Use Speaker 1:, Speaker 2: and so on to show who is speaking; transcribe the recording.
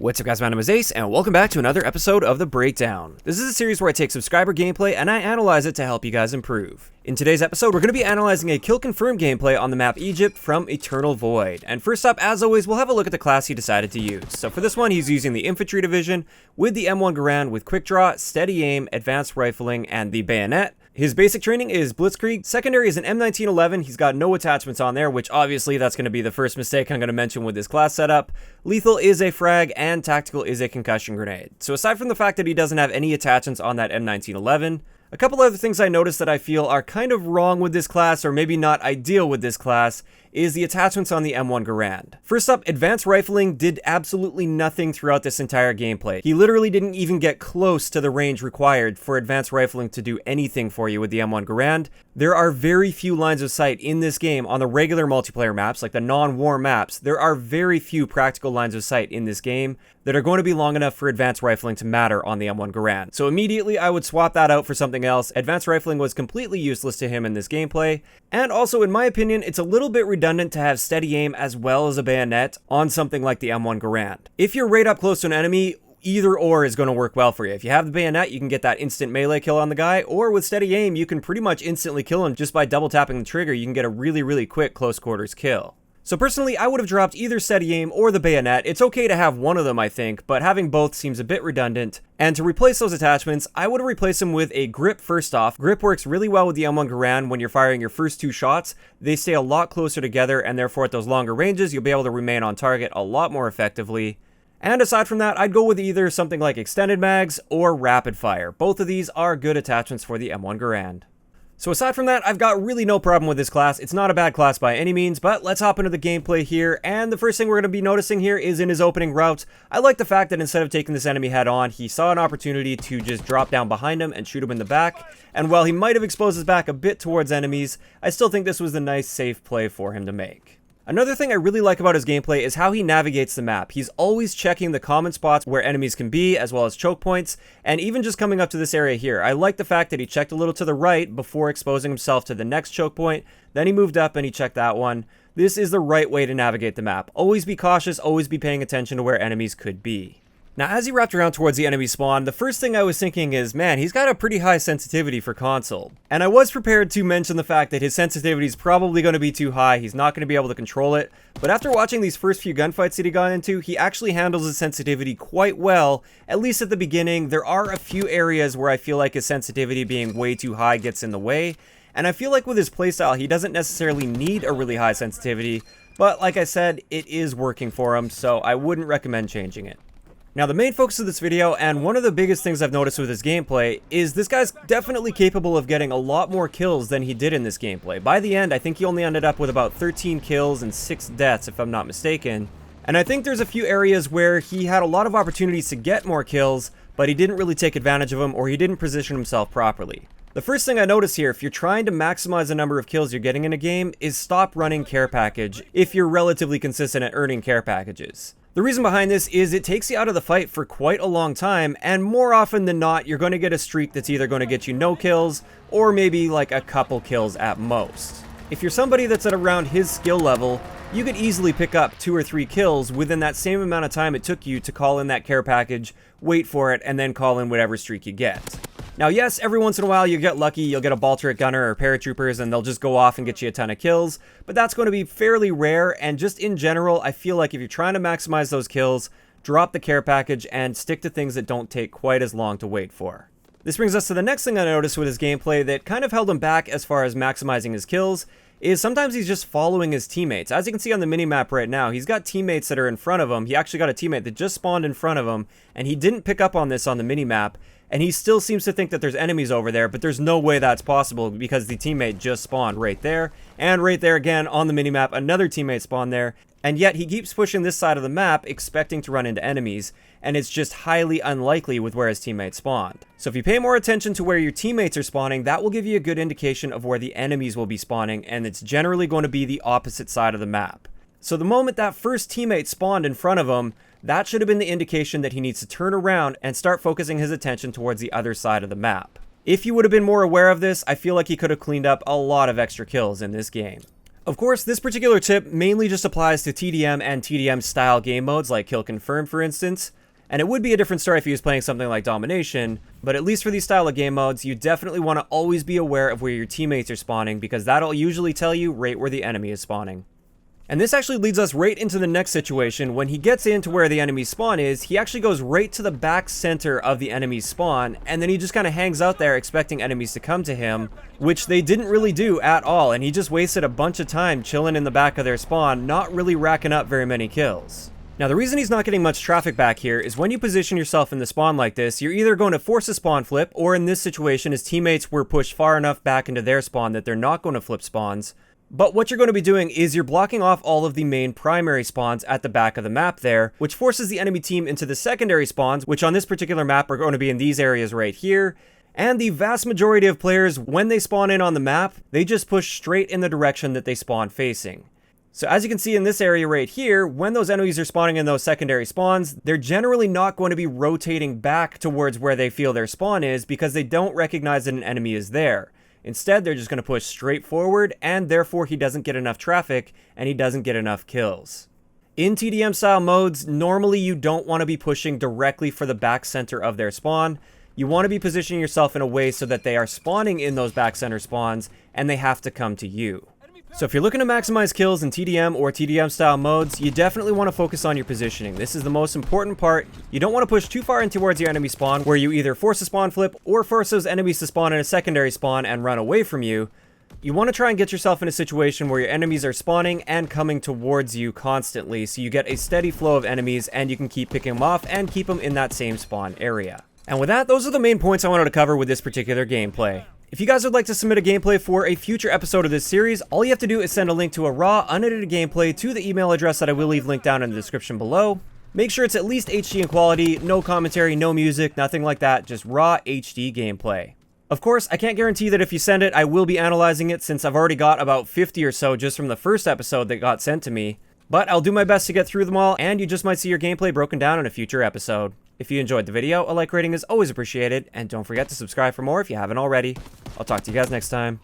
Speaker 1: What's up guys, my name is Ace, and welcome back to another episode of The Breakdown. This is a series where I take subscriber gameplay and I analyze it to help you guys improve. In today's episode, we're going to be analyzing a kill confirmed gameplay on the map Egypt from Eternal Void. And first up, as always, we'll have a look at the class he decided to use. So for this one, he's using the Infantry Division with the M1 Garand with Quick Draw, Steady Aim, Advanced Rifling, and the Bayonet. His basic training is Blitzkrieg, secondary is an M1911, he's got no attachments on there, which obviously that's going to be the first mistake I'm going to mention with this class setup. Lethal is a frag, and tactical is a concussion grenade. So aside from the fact that he doesn't have any attachments on that M1911, a couple other things I noticed that I feel are kind of wrong with this class, or maybe not ideal with this class, is the attachments on the M1 Garand. First up, Advanced Rifling did absolutely nothing throughout this entire gameplay. He literally didn't even get close to the range required for Advanced Rifling to do anything for you with the M1 Garand. There are very few lines of sight in this game on the regular multiplayer maps, like the non-war maps. There are very few practical lines of sight in this game that are going to be long enough for Advanced Rifling to matter on the M1 Garand. So immediately I would swap that out for something else. Advanced Rifling was completely useless to him in this gameplay. And also, in my opinion, it's a little bit redundant to have Steady Aim as well as a Bayonet on something like the M1 Garand. If you're right up close to an enemy, either or is going to work well for you. If you have the Bayonet, you can get that instant melee kill on the guy, or with Steady Aim, you can pretty much instantly kill him just by double tapping the trigger. You can get a really quick close quarters kill. So personally, I would have dropped either Steady Aim or the Bayonet. It's okay to have one of them, I think, but having both seems a bit redundant. And to replace those attachments, I would have replaced them with a Grip first off. Grip works really well with the M1 Garand when you're firing your first two shots. They stay a lot closer together, and therefore at those longer ranges, you'll be able to remain on target a lot more effectively. And aside from that, I'd go with either something like Extended Mags or Rapid Fire. Both of these are good attachments for the M1 Garand. So aside from that, I've got really no problem with this class. It's not a bad class by any means, but let's hop into the gameplay here. And the first thing we're going to be noticing here is in his opening route. I like the fact that instead of taking this enemy head on, he saw an opportunity to just drop down behind him and shoot him in the back. And while he might have exposed his back a bit towards enemies, I still think this was a nice, safe play for him to make. Another thing I really like about his gameplay is how he navigates the map. He's always checking the common spots where enemies can be, as well as choke points, and even just coming up to this area here. I like the fact that he checked a little to the right before exposing himself to the next choke point, then he moved up and he checked that one. This is the right way to navigate the map. Always be cautious, always be paying attention to where enemies could be. Now, as he wrapped around towards the enemy spawn, the first thing I was thinking is, man, he's got a pretty high sensitivity for console. And I was prepared to mention the fact that his sensitivity is probably going to be too high, he's not going to be able to control it. But after watching these first few gunfights that he got into, he actually handles his sensitivity quite well, at least at the beginning. There are a few areas where I feel like his sensitivity being way too high gets in the way. And I feel like with his playstyle, he doesn't necessarily need a really high sensitivity. But like I said, it is working for him, so I wouldn't recommend changing it. Now, the main focus of this video, and one of the biggest things I've noticed with his gameplay, is this guy's definitely capable of getting a lot more kills than he did in this gameplay. By the end, I think he only ended up with about 13 kills and 6 deaths, if I'm not mistaken. And I think there's a few areas where he had a lot of opportunities to get more kills, but he didn't really take advantage of them, or he didn't position himself properly. The first thing I notice here, if you're trying to maximize the number of kills you're getting in a game, is stop running care package if you're relatively consistent at earning care packages. The reason behind this is it takes you out of the fight for quite a long time, and more often than not, you're going to get a streak that's either going to get you no kills, or maybe like a couple kills at most. If you're somebody that's at around his skill level, you could easily pick up 2 or 3 kills within that same amount of time it took you to call in that care package, wait for it, and then call in whatever streak you get. Now yes, every once in a while you get lucky, you'll get a ball turret gunner or paratroopers and they'll just go off and get you a ton of kills, but that's going to be fairly rare, and just in general, I feel like if you're trying to maximize those kills, drop the care package and stick to things that don't take quite as long to wait for. This brings us to the next thing I noticed with his gameplay that kind of held him back as far as maximizing his kills, is sometimes he's just following his teammates. As you can see on the minimap right now, he's got teammates that are in front of him. He actually got a teammate that just spawned in front of him, and he didn't pick up on this on the minimap, and he still seems to think that there's enemies over there, but there's no way that's possible because the teammate just spawned right there, and right there again on the minimap, another teammate spawned there, and yet he keeps pushing this side of the map expecting to run into enemies, and it's just highly unlikely with where his teammates spawned. So if you pay more attention to where your teammates are spawning, that will give you a good indication of where the enemies will be spawning, and it's generally going to be the opposite side of the map. So the moment that first teammate spawned in front of him, that should have been the indication that he needs to turn around and start focusing his attention towards the other side of the map. If he would have been more aware of this, I feel like he could have cleaned up a lot of extra kills in this game. Of course, this particular tip mainly just applies to TDM and TDM style game modes like Kill Confirm, for instance. And it would be a different story if he was playing something like Domination, but at least for these style of game modes, you definitely want to always be aware of where your teammates are spawning, because that'll usually tell you right where the enemy is spawning. And this actually leads us right into the next situation. When he gets into where the enemy spawn is, he actually goes right to the back center of the enemy's spawn, and then he just kind of hangs out there expecting enemies to come to him, which they didn't really do at all, and he just wasted a bunch of time chilling in the back of their spawn, not really racking up very many kills. Now, the reason he's not getting much traffic back here is when you position yourself in the spawn like this, you're either going to force a spawn flip, or in this situation, his teammates were pushed far enough back into their spawn that they're not going to flip spawns. But what you're going to be doing is you're blocking off all of the main primary spawns at the back of the map there, which forces the enemy team into the secondary spawns, which on this particular map are going to be in these areas right here. And the vast majority of players, when they spawn in on the map, they just push straight in the direction that they spawn facing. So as you can see in this area right here, when those enemies are spawning in those secondary spawns, they're generally not going to be rotating back towards where they feel their spawn is because they don't recognize that an enemy is there. Instead, they're just going to push straight forward, and therefore he doesn't get enough traffic and he doesn't get enough kills. In TDM style modes, normally you don't want to be pushing directly for the back center of their spawn. You want to be positioning yourself in a way so that they are spawning in those back center spawns and they have to come to you. So if you're looking to maximize kills in TDM or TDM style modes, you definitely want to focus on your positioning. This is the most important part. You don't want to push too far in towards your enemy spawn where you either force a spawn flip or force those enemies to spawn in a secondary spawn and run away from you. You want to try and get yourself in a situation where your enemies are spawning and coming towards you constantly, so you get a steady flow of enemies and you can keep picking them off and keep them in that same spawn area. And with that, those are the main points I wanted to cover with this particular gameplay. If you guys would like to submit a gameplay for a future episode of this series, all you have to do is send a link to a raw, unedited gameplay to the email address that I will leave linked down in the description below. Make sure it's at least HD in quality, no commentary, no music, nothing like that, just raw HD gameplay. Of course, I can't guarantee that if you send it, I will be analyzing it since I've already got about 50 or so just from the first episode that got sent to me. But I'll do my best to get through them all, and you just might see your gameplay broken down in a future episode. If you enjoyed the video, a like rating is always appreciated, and don't forget to subscribe for more if you haven't already. I'll talk to you guys next time.